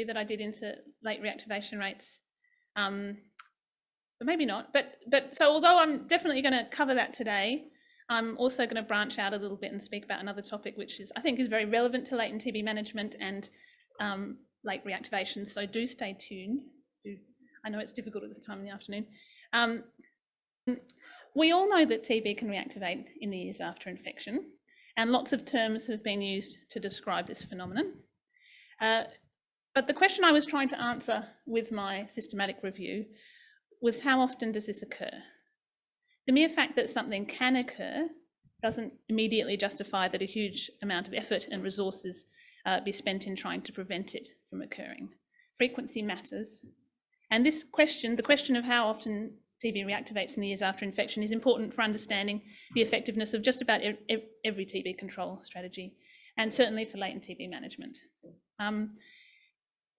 that I did into late reactivation rates, but maybe not. But so although I'm definitely going to cover that today, I'm also going to branch out a little bit and speak about another topic which I think is very relevant to latent TB management and late reactivation. So do stay tuned. I know it's difficult at this time in the afternoon. We all know that TB can reactivate in the years after infection, and lots of terms have been used to describe this phenomenon. But the question I was trying to answer with my systematic review was, how often does this occur? The mere fact that something can occur doesn't immediately justify that a huge amount of effort and resources be spent in trying to prevent it from occurring. Frequency matters. And this question, the question of how often TB reactivates in the years after infection, is important for understanding the effectiveness of just about every TB control strategy, and certainly for latent TB management.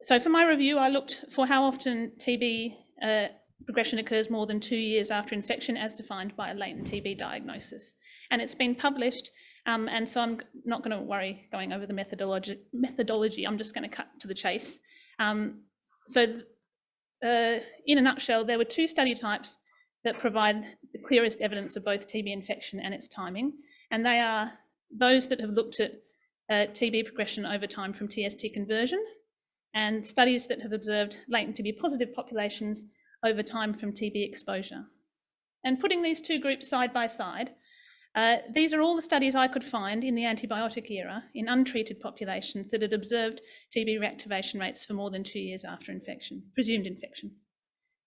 So for my review, I looked for how often TB progression occurs more than 2 years after infection as defined by a latent TB diagnosis. And it's been published, and so I'm not going to worry going over the methodology. I'm just going to cut to the chase. In a nutshell, there were 2 study types that provide the clearest evidence of both TB infection and its timing, and they are those that have looked at TB progression over time from TST conversion, and studies that have observed latent TB positive populations over time from TB exposure. And putting these 2 groups side by side, these are all the studies I could find in the antibiotic era in untreated populations that had observed TB reactivation rates for more than 2 years after infection, presumed infection.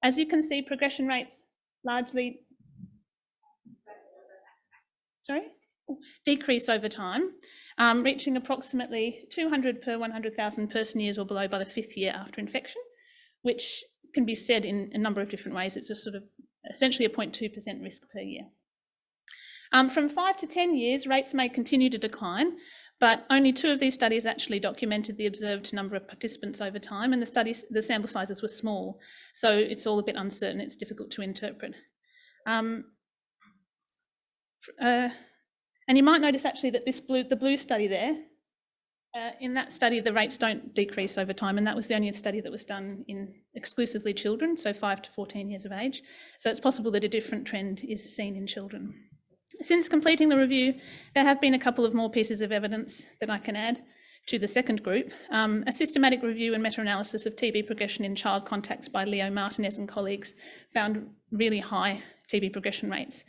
As you can see, progression rates largely decrease over time, reaching approximately 200 per 100,000 person years or below by the 5th year after infection, which can be said in a number of different ways. It's a sort of essentially a 0.2% risk per year. From 5 to 10 years, rates may continue to decline, but only 2 of these studies actually documented the observed number of participants over time, and the sample sizes were small, so it's all a bit uncertain. It's difficult to interpret. And you might notice actually that the blue study there, in that study the rates don't decrease over time, and that was the only study that was done in exclusively children, so 5 to 14 years of age. So it's possible that a different trend is seen in children. Since completing the review, there have been a couple of more pieces of evidence that I can add to the second group. A systematic review and meta-analysis of TB progression in child contacts by Leo Martinez and colleagues found really high TB progression rates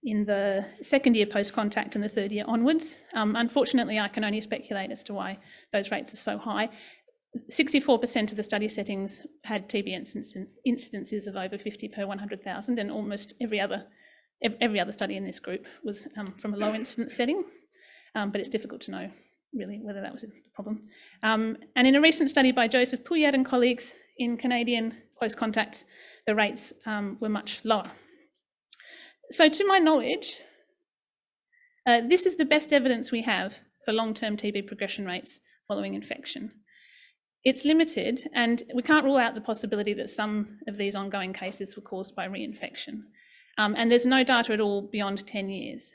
in the 2nd year post-contact and the 3rd year onwards. Unfortunately, I can only speculate as to why those rates are so high. 64% of the study settings had TB incidences of over 50 per 100,000, and almost every other study in this group was from a low incidence setting, but it's difficult to know really whether that was a problem. And in a recent study by Joseph Pouillard and colleagues in Canadian close contacts, the rates were much lower. So to my knowledge, this is the best evidence we have for long-term TB progression rates following infection. It's limited, and we can't rule out the possibility that some of these ongoing cases were caused by reinfection. And there's no data at all beyond 10 years.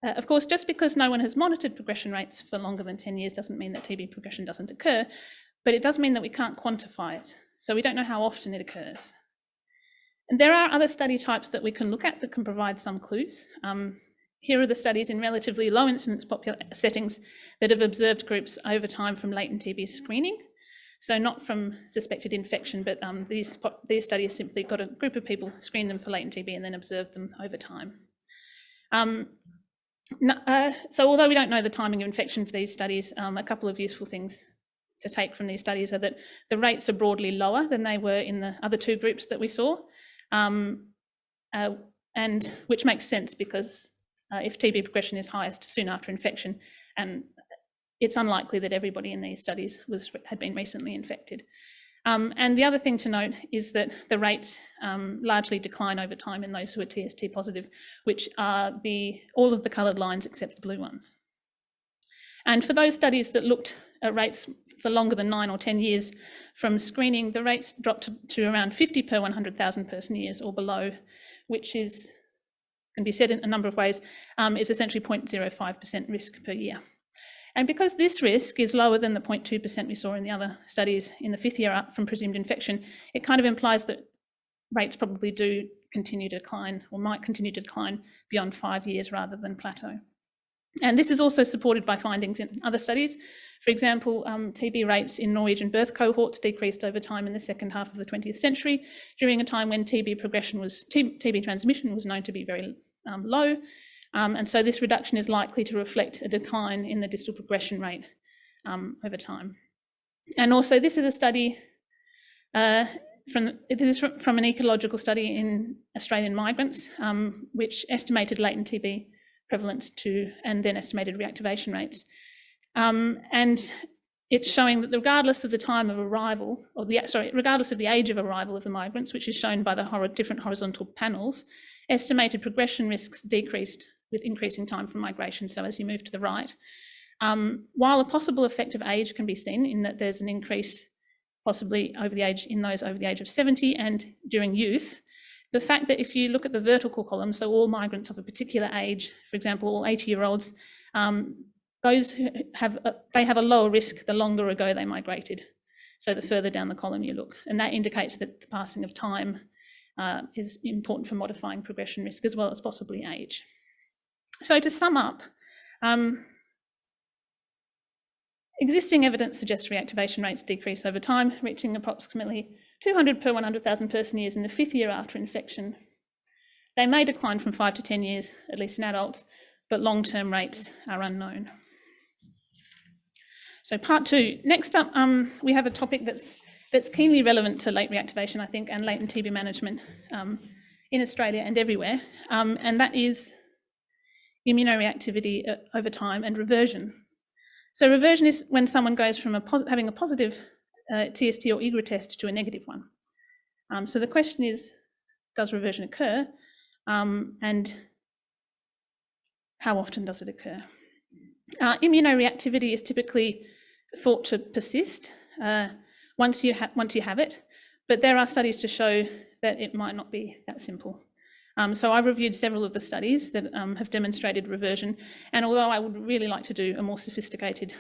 Of course, just because no one has monitored progression rates for longer than 10 years doesn't mean that TB progression doesn't occur, but it does mean that we can't quantify it. So we don't know how often it occurs. And there are other study types that we can look at that can provide some clues. Here are the studies in relatively low incidence settings that have observed groups over time from latent TB screening. So not from suspected infection, but these studies simply got a group of people, screened them for latent TB and then observed them over time. So although we don't know the timing of infection for these studies, a couple of useful things to take from these studies are that the rates are broadly lower than they were in the other 2 groups that we saw, and which makes sense because if TB progression is highest soon after infection, and it's unlikely that everybody in these studies had been recently infected. And the other thing to note is that the rates largely decline over time in those who are TST positive, which are all of the coloured lines except the blue ones. And for those studies that looked at rates for longer than 9 or 10 years from screening, the rates dropped to around 50 per 100,000 person years or below, which can be said in a number of ways, is essentially 0.05% risk per year. And because this risk is lower than the 0.2% we saw in the other studies in the 5th year up from presumed infection, it kind of implies that rates probably do continue to decline, or might continue to decline beyond 5 years rather than plateau. And this is also supported by findings in other studies. For example, TB rates in Norwegian birth cohorts decreased over time in the second half of the 20th century, during a time when TB transmission was known to be very low. And so this reduction is likely to reflect a decline in the distal progression rate over time. And also, this is a study from an ecological study in Australian migrants, which estimated latent TB prevalence and then estimated reactivation rates. And it's showing that regardless of the time of arrival, regardless of the age of arrival of the migrants, which is shown by the different horizontal panels, estimated progression risks decreased with increasing time from migration, so as you move to the right. While a possible effect of age can be seen in that there's an increase possibly over the age of 70 and during youth, the fact that if you look at the vertical column, so all migrants of a particular age, for example, all 80-year-olds, those who have a lower risk the longer ago they migrated. So the further down the column you look, and that indicates that the passing of time is important for modifying progression risk as well as possibly age. So to sum up, existing evidence suggests reactivation rates decrease over time, reaching approximately 200 per 100,000 person years in the 5th year after infection. They may decline from 5 to 10 years, at least in adults, but long-term rates are unknown. So part 2. Next up, we have a topic that's keenly relevant to late reactivation, I think, and latent TB management in Australia and everywhere, and that is immunoreactivity over time and reversion. So reversion is when someone goes from having a positive TST or IGRA test to a negative one. So the question is, does reversion occur, and how often does it occur? Immunoreactivity is typically thought to persist once you have it, but there are studies to show that it might not be that simple. So I've reviewed several of the studies that have demonstrated reversion, and although I would really like to do a more sophisticated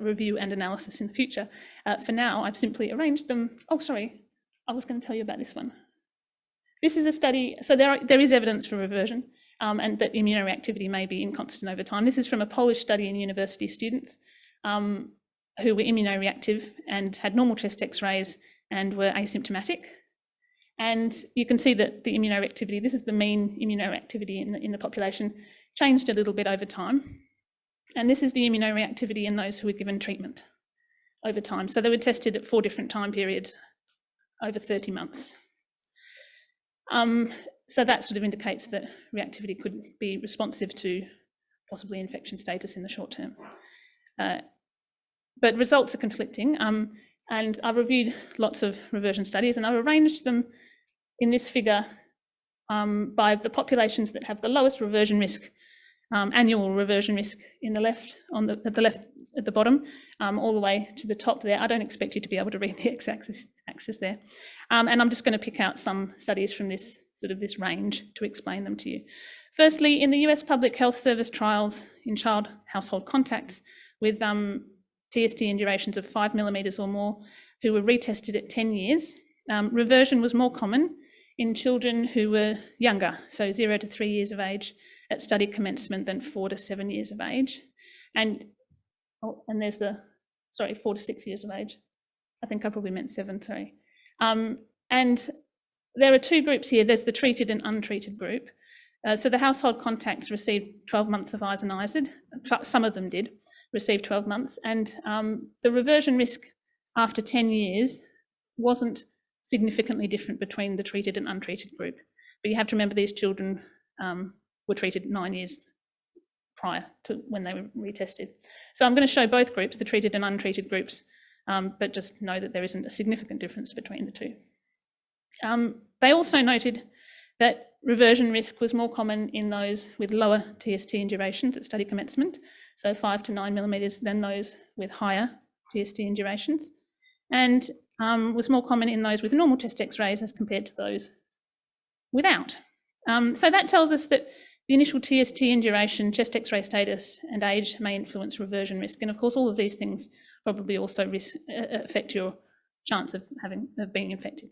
review and analysis in the future, for now I've simply arranged them. Oh, sorry, I was going to tell you about this one. This is a study, so there is evidence for reversion, and that immunoreactivity may be inconstant over time. This is from a Polish study in university students who were immunoreactive and had normal chest X-rays and were asymptomatic. And you can see that the immunoreactivity, this is the mean immunoreactivity in the population, changed a little bit over time. And this is the immunoreactivity in those who were given treatment over time. So they were tested at 4 different time periods over 30 months. So that sort of indicates that reactivity could be responsive to possibly infection status in the short term. But results are conflicting. And I've reviewed lots of reversion studies, and I've arranged them in this figure by the populations that have the lowest reversion risk, annual reversion risk in the left, at the bottom, all the way to the top there. I don't expect you to be able to read the x-axis there. And I'm just going to pick out some studies from this range to explain them to you. Firstly, in the US Public Health Service trials in child household contacts with TST in durations of 5 millimetres or more who were retested at 10 years, reversion was more common in children who were younger, so 0 to 3 years of age at study commencement than 4 to 7 years of age. And there's 4 to 6 years of age. I think I probably meant 7, sorry. And there are 2 groups here. There's the treated and untreated group. So the household contacts received 12 months of isoniazid. Some of them did receive 12 months. And the reversion risk after 10 years wasn't significantly different between the treated and untreated group. But you have to remember these children were treated 9 years prior to when they were retested. So I'm going to show both groups, the treated and untreated groups, but just know that there isn't a significant difference between the two. They also noted that reversion risk was more common in those with lower TST in durations at study commencement, so 5 to 9 millimetres, than those with higher TST in durations, and was more common in those with normal chest X-rays as compared to those without. So that tells us that The initial TST and duration, chest X-ray status and age may influence reversion risk. And of course, all of these things probably also affect your chance of being infected.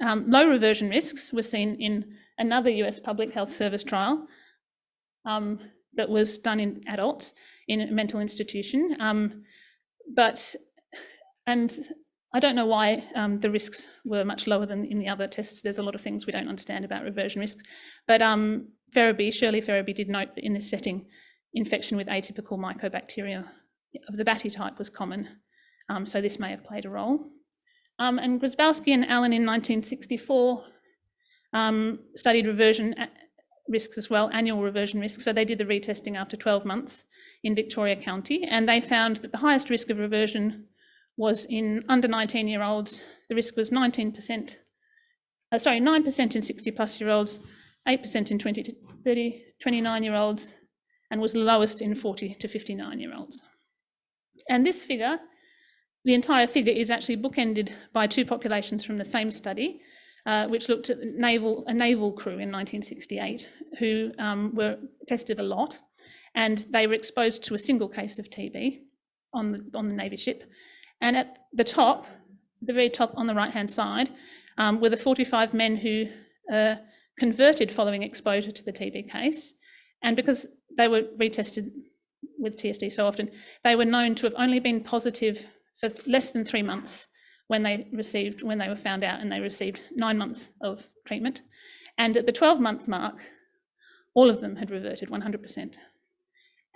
Low reversion risks were seen in another US Public Health Service trial that was done in adults in a mental institution. And I don't know why the risks were much lower than in the other tests. There's a lot of things we don't understand about reversion risks. But Shirley Ferraby did note that in this setting, infection with atypical mycobacteria of the Batty type was common. So this may have played a role. And Grozbowski and Allen in 1964 studied reversion risks as well, annual reversion risks. So they did the retesting after 12 months in Victoria County, and they found that the highest risk of reversion was in under 19-year-olds. The risk was 9% in 60-plus-year-olds, 8% in 20 to 29-year-olds, and was lowest in 40 to 59-year-olds. And this figure, the entire figure, is actually bookended by two populations from the same study, which looked at a naval crew in 1968 who were tested a lot, and they were exposed to a single case of TB on the Navy ship. And at the top, the very top on the right-hand side, were the 45 men who converted following exposure to the TB case. And because they were retested with TSD so often, they were known to have only been positive for less than 3 months when they were found out, and they received 9 months of treatment. And at the 12-month mark, all of them had reverted 100%.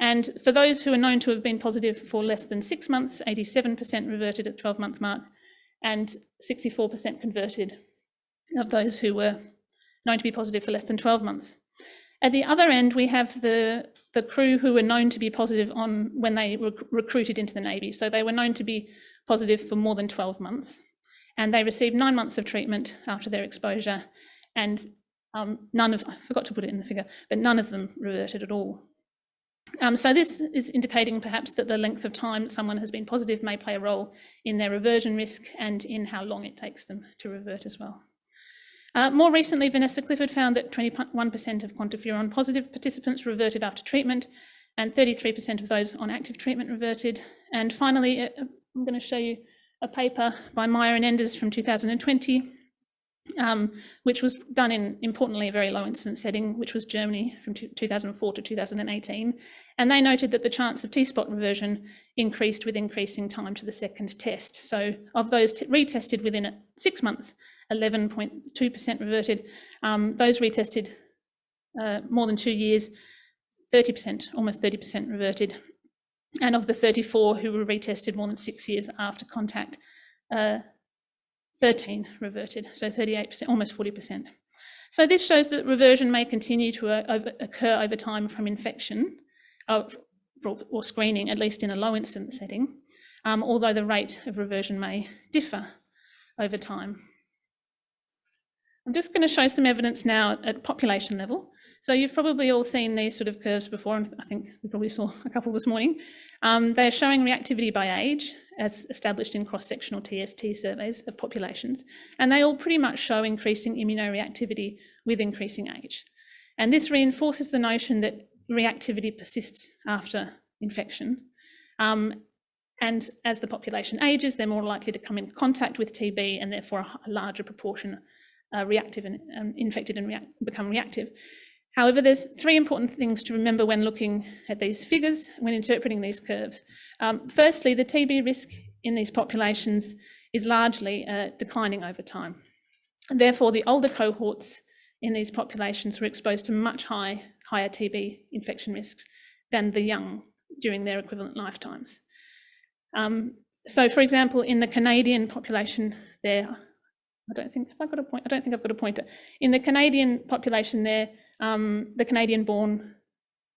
And for those who are known to have been positive for less than 6 months, 87% reverted at the 12-month mark, and 64% converted of those who were known to be positive for less than 12 months. At the other end, we have the crew who were known to be positive when they were recruited into the Navy. So they were known to be positive for more than 12 months. And they received 9 months of treatment after their exposure. And I forgot to put it in the figure, but none of them reverted at all. So this is indicating perhaps that the length of time someone has been positive may play a role in their reversion risk and in how long it takes them to revert as well. More recently, Vanessa Clifford found that 21% of quantiferon positive participants reverted after treatment, and 33% of those on active treatment reverted. And finally, I'm going to show you a paper by Meyer and Enders from 2020, which was done in, importantly, a very low incidence setting, which was Germany from 2004 to 2018. And they noted that the chance of T-spot reversion increased with increasing time to the second test. So of those retested within 6 months, 11.2% reverted. Those retested more than 2 years, 30%, almost 30% reverted. And of the 34 who were retested more than 6 years after contact, 13 reverted, so 38%, almost 40%. So this shows that reversion may continue to occur over time from infection or screening, at least in a low incidence setting, although the rate of reversion may differ over time. I'm just going to show some evidence now at population level. So you've probably all seen these sort of curves before, and I think we probably saw a couple this morning. They're showing reactivity by age, as established in cross-sectional TST surveys of populations, and they all pretty much show increasing immunoreactivity with increasing age. And this reinforces the notion that reactivity persists after infection. And as the population ages, they're more likely to come in contact with TB, and therefore a larger proportion reactive and infected and become reactive. However, there's 3 important things to remember when looking at these figures, when interpreting these curves. Firstly, the TB risk in these populations is largely declining over time. And therefore, the older cohorts in these populations were exposed to much higher TB infection risks than the young during their equivalent lifetimes. So, for example, in the Canadian population there, I don't think I've got a pointer. In the Canadian population there, the Canadian-born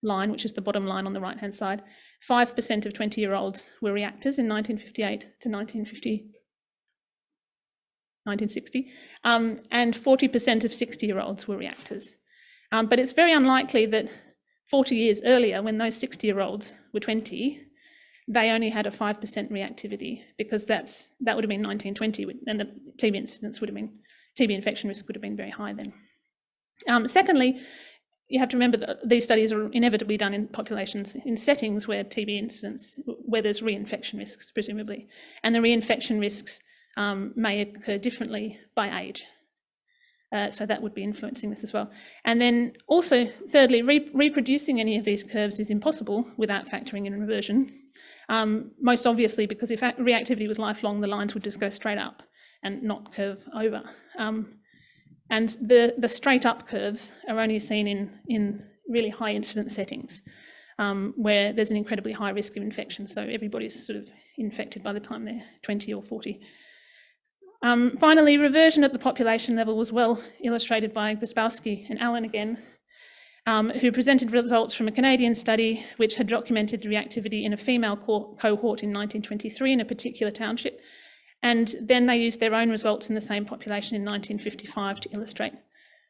line, which is the bottom line on the right-hand side, 5% of 20-year-olds were reactors in 1958 to 1960, and 40% of 60-year-olds were reactors. But it's very unlikely that 40 years earlier, when those 60-year-olds were 20, they only had a 5% reactivity, because that would have been 1920, and the TB incidence would have been, TB infection risk would have been very high then. Secondly, you have to remember that these studies are inevitably done in populations in settings where TB incidence, where there's reinfection risks, presumably, and the reinfection risks may occur differently by age. So that would be influencing this as well. And then also, thirdly, reproducing any of these curves is impossible without factoring in reversion. Most obviously, because if reactivity was lifelong, the lines would just go straight up and not curve over. And the straight up curves are only seen in really high incidence settings where there's an incredibly high risk of infection. So everybody's sort of infected by the time they're 20 or 40. Finally, reversion at the population level was well illustrated by Grzybowski and Allen again, who presented results from a Canadian study which had documented reactivity in a female cohort in 1923 in a particular township. And then they used their own results in the same population in 1955 to illustrate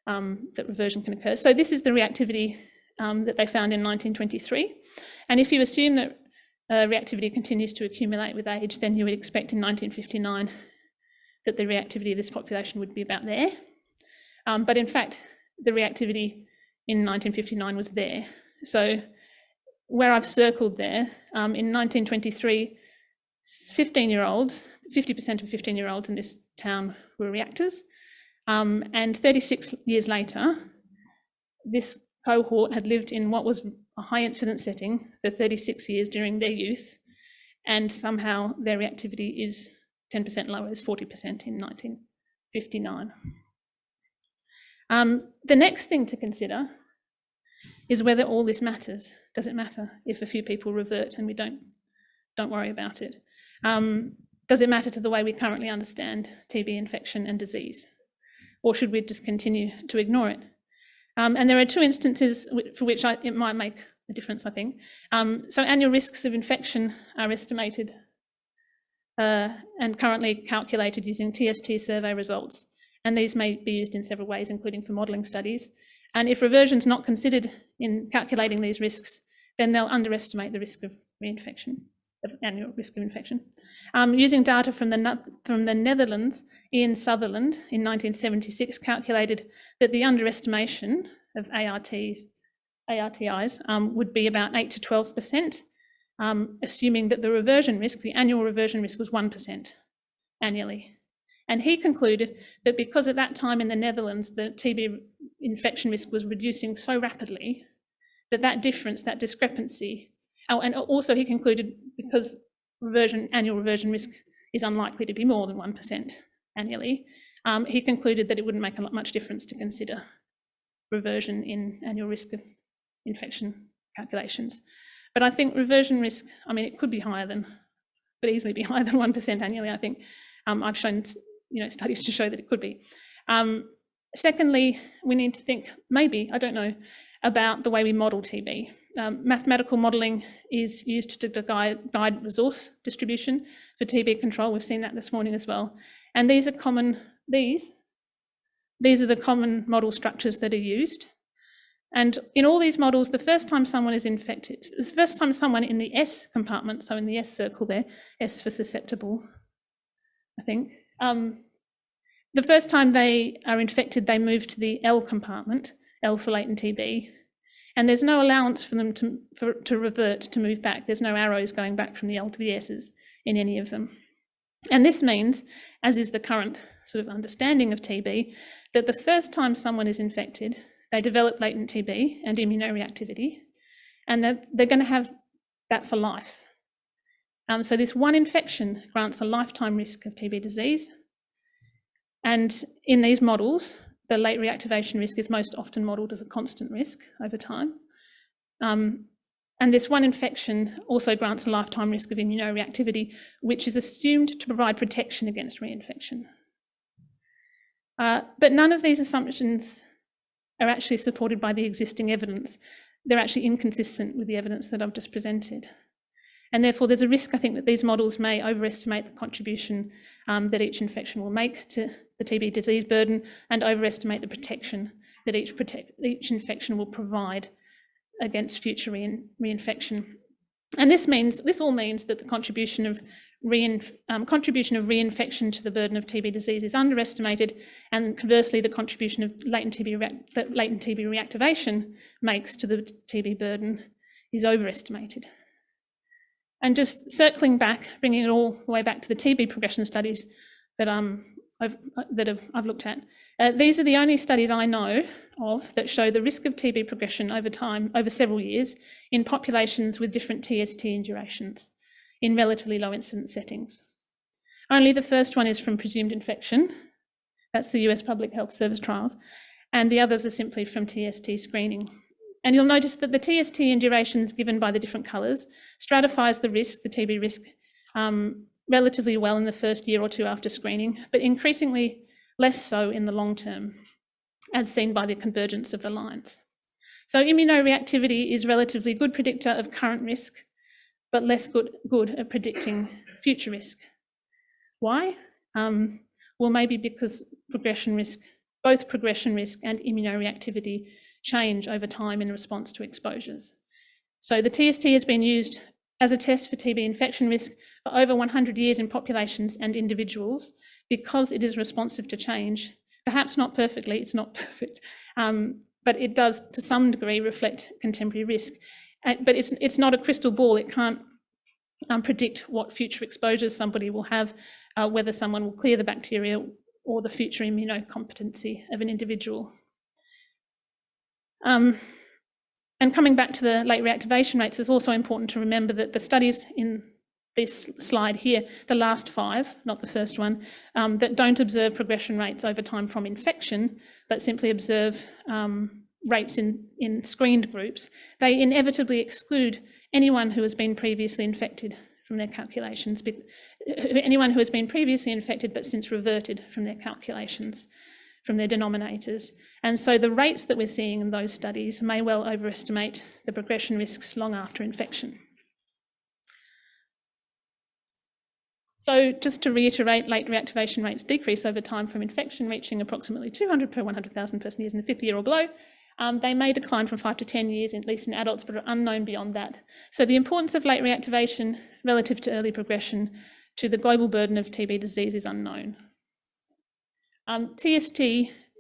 that reversion can occur. So this is the reactivity that they found in 1923. And if you assume that reactivity continues to accumulate with age, then you would expect in 1959 that the reactivity of this population would be about there. But in fact, the reactivity in 1959 was there. So where I've circled there, in 1923, 15-year-olds, 50% of 15-year-olds in this town were reactors. And 36 years later, this cohort had lived in what was a high incidence setting for 36 years during their youth, and somehow their reactivity is 10% lower, is 40% in 1959. The next thing to consider is whether all this matters. Does it matter if a few people revert and we don't worry about it? Does it matter to the way we currently understand TB infection and disease? Or should we just continue to ignore it? And there are two instances for which it might make a difference, I think. So annual risks of infection are estimated and currently calculated using TST survey results. And these may be used in several ways, including for modelling studies. And if reversion is not considered in calculating these risks, then they'll underestimate the risk of reinfection, of annual risk of infection. Using data from the Netherlands, Ian Sutherland in 1976 calculated that the underestimation of ARTIs would be about 8 to 12%, assuming that the reversion risk, the annual reversion risk, was 1% annually. And he concluded that because at that time in the Netherlands, the TB infection risk was reducing so rapidly, that difference, that discrepancy, and also he concluded because annual reversion risk is unlikely to be more than 1% annually, he concluded that it wouldn't make much difference to consider reversion in annual risk of infection calculations. But I think reversion risk, I mean, it could be higher than, could easily be higher than 1% annually, I think. I've shown studies to show that it could be. Secondly, we need to think, maybe, I don't know, about the way we model TB. Mathematical modelling is used to guide resource distribution for TB control. We've seen that this morning as well. And these are common, these are the common model structures that are used. And in all these models, the first time someone is infected, the first time someone in the S compartment, so in the S circle there, S for susceptible, I think, the first time they are infected, they move to the L compartment, L for latent TB, and there's no allowance for them to revert, to move back. There's no arrows going back from the L to the S's in any of them. And this means, as is the current sort of understanding of TB, that the first time someone is infected, they develop latent TB and immunoreactivity, and that they're going to have that for life. So this one infection grants a lifetime risk of TB disease. And in these models, the late reactivation risk is most often modelled as a constant risk over time. And this one infection also grants a lifetime risk of immunoreactivity, which is assumed to provide protection against reinfection. But none of these assumptions are actually supported by the existing evidence. They're actually inconsistent with the evidence that I've just presented. And therefore, there's a risk, I think, that these models may overestimate the contribution that each infection will make to the TB disease burden and overestimate the protection that each infection will provide against future reinfection. And this all means that the contribution of contribution of reinfection to the burden of TB disease is underestimated, and conversely, the contribution of latent TB reactivation makes to the TB burden is overestimated. And just circling back, bringing it all the way back to the TB progression studies that I've looked at, these are the only studies I know of that show the risk of TB progression over time, over several years, in populations with different TST and durations in relatively low incidence settings. Only the first one is from presumed infection. That's the US Public Health Service trials. And the others are simply from TST screening. And you'll notice that the TST and durations given by the different colours stratifies the risk, the TB risk, relatively well in the first year or two after screening, but increasingly less so in the long term, as seen by the convergence of the lines. So immunoreactivity is a relatively good predictor of current risk, but less good at predicting future risk. Why? Well, maybe because both progression risk and immunoreactivity change over time in response to exposures. So the TST has been used as a test for TB infection risk for over 100 years in populations and individuals because it is responsive to change. Perhaps not perfectly, it's not perfect, but it does to some degree reflect contemporary risk. But it's not a crystal ball. It can't predict what future exposures somebody will have, whether someone will clear the bacteria or the future immunocompetency of an individual. And coming back to the late reactivation rates, it's also important to remember that the studies in this slide here, the last 5, not the first one, that don't observe progression rates over time from infection, but simply observe rates in screened groups, they inevitably exclude anyone who has been previously infected from their calculations, anyone who has been previously infected but since reverted from their calculations, from their denominators. And so the rates that we're seeing in those studies may well overestimate the progression risks long after infection. So just to reiterate, late reactivation rates decrease over time from infection, reaching approximately 200 per 100,000 person years in the 5th year or below. They may decline from 5 to 10 years, at least in adults, but are unknown beyond that. So the importance of late reactivation relative to early progression to the global burden of TB disease is unknown. TST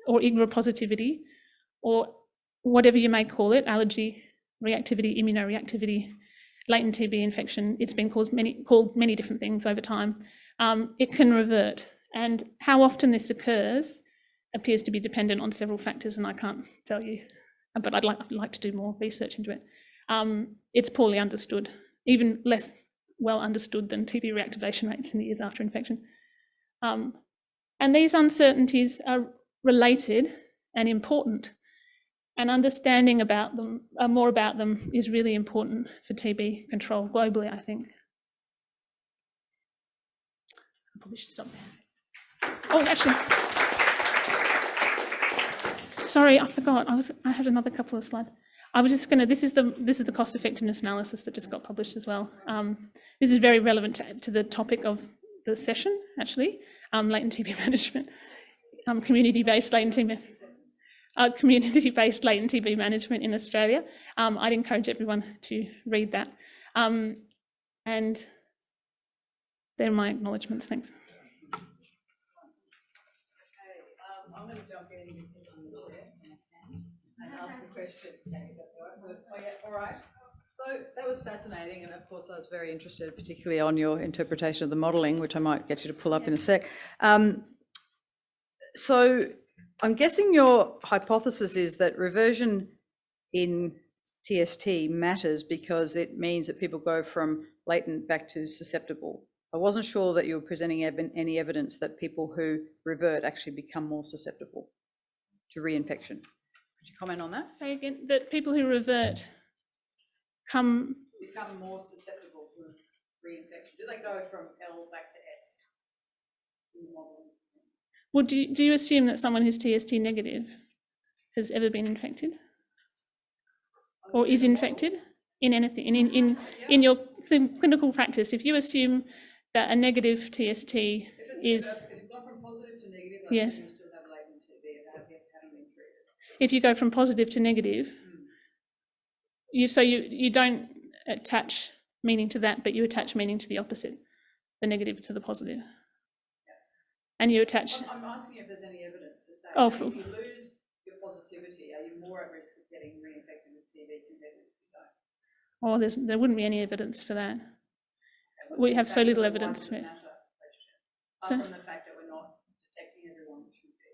or IGRA positivity, or whatever you may call it, allergy, reactivity, immunoreactivity, latent TB infection, it's been called many different things over time. It can revert, and how often this occurs appears to be dependent on several factors, and I can't tell you, but I'd like to do more research into it. It's poorly understood, even less well understood than TB reactivation rates in the years after infection. And these uncertainties are related and important, and understanding about them, more about them, is really important for TB control globally, I think. I probably should stop there. Oh, actually, sorry, I forgot. I had another couple of slides. I was just going to. This is the cost effectiveness analysis that just got published as well. This is very relevant to the topic of the session, actually. Latent TB management, community-based latent TB management in Australia. I'd encourage everyone to read that. And they're my acknowledgements. Thanks. Okay, I'm going to jump in and get this on the chair and ask a question. Okay, that's all right. So, all right. So that was fascinating, and of course I was very interested, particularly on your interpretation of the modelling, which I might get you to pull up in a sec. So I'm guessing your hypothesis is that reversion in TST matters because it means that people go from latent back to susceptible. I wasn't sure that you were presenting any evidence that people who revert actually become more susceptible to reinfection. Could you comment on that? Say again, that people who revert become more susceptible to reinfection. Do they go from L back to S? Well, do you assume that someone who's TST negative has ever been infected, or is infected in anything in your clinical practice? If you assume that a negative TST is, if it's gone from positive to negative, yes, you still have latent TB and haven't been treated. If you go from positive to negative, you don't attach meaning to that, but you attach meaning to the opposite. the negative to the positive. And you attach... I'm asking if there's any evidence to say Oh, that if you lose your positivity, are you more at risk of getting reinfected with TB compared with if you don't? Oh, there wouldn't be any evidence for that. We have so little evidence for it. Apart from the fact that we're not detecting everyone we should be.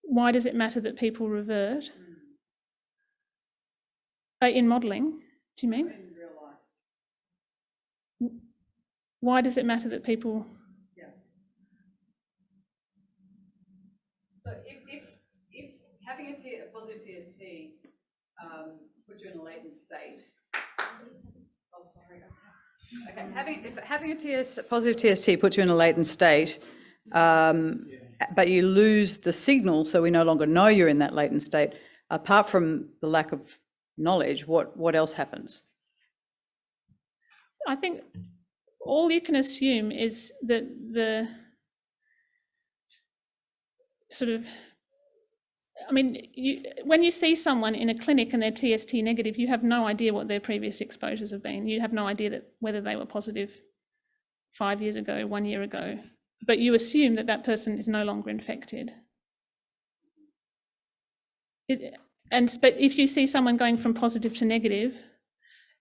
Why does it matter that people revert? In modelling, do you mean? In real life. Why does it matter that people... Yeah. So if having a positive TST puts you in a latent state... Oh, sorry. Okay, having a positive TST puts you in a latent state, but you lose the signal, so we no longer know you're in that latent state. Apart from the lack of knowledge, what else happens? I think all you can assume is that the sort of... I mean, when you see someone in a clinic and they're TST negative, you have no idea what their previous exposures have been. You have no idea that whether they were positive 5 years ago, 1 year ago, but you assume that that person is no longer infected. But if you see someone going from positive to negative,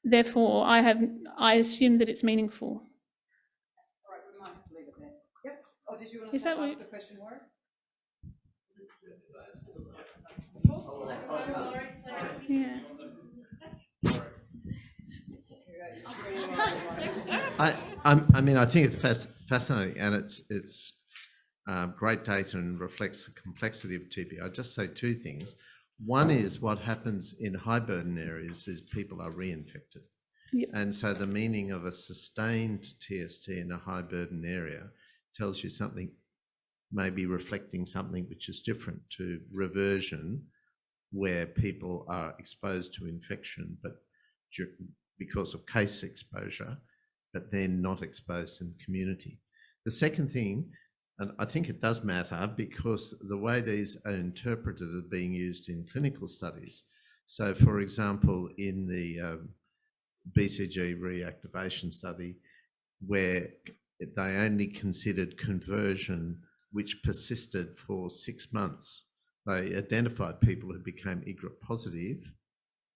therefore I assume that it's meaningful. All right, we might have to leave it there. Yep. Oh, did you want to ask the question, Warren? Yeah. I mean, I think it's fascinating, and it's great data and reflects the complexity of TB. I'd just say two things. One is what happens in high burden areas is people are reinfected. Yep. And so the meaning of a sustained TST in a high burden area tells you something, maybe reflecting something which is different to reversion, where people are exposed to infection, but because of case exposure, but then not exposed in the community. The second thing, and I think it does matter because the way these are interpreted are being used in clinical studies. So for example, in the BCG reactivation study, where they only considered conversion which persisted for 6 months. They identified people who became IGRA positive,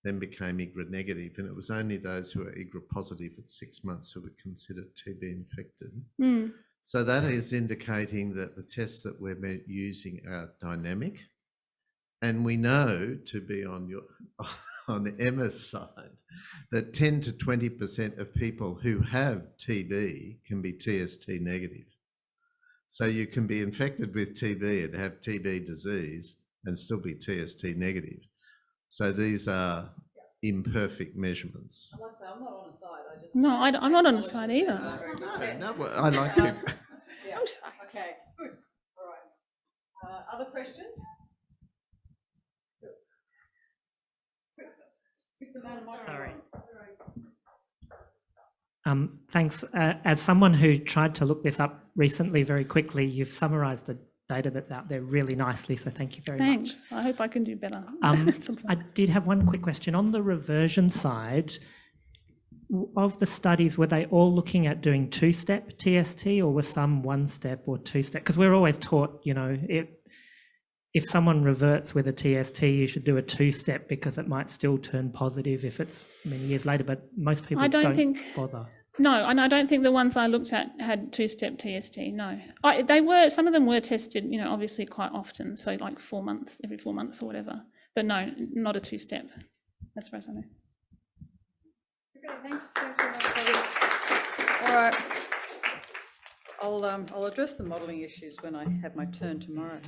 then became IGRA negative, and it was only those who were IGRA positive at 6 months who were considered TB infected. So that is indicating that the tests that we're using are dynamic, and we know, to be on Emma's side, that 10 to 20% of people who have TB can be TST negative. So you can be infected with TB and have TB disease and still be TST negative. So these are imperfect measurements. I must say, I'm not on a side. No, I'm not on a side either. No, well, I like it. Yeah. Okay, good. All right. Other questions? Sorry. Thanks. As someone who tried to look this up recently very quickly, you've summarised the data that's out there really nicely, so thank you very much. Thanks. I hope I can do better. I did have one quick question. On the reversion side, of the studies, were they all looking at doing two-step TST, or were some one-step or two-step? Because we're always taught, you know, if someone reverts with a TST, you should do a two-step because it might still turn positive if it's many years later, but most people don't bother. No, and I don't think the ones I looked at had two-step TST, no. Some of them were tested, you know, obviously quite often, so like 4 months, every 4 months or whatever. But no, not a two-step, as far as I know. Okay, thanks very much, Kelly. All right. I'll address the modelling issues when I have my turn tomorrow.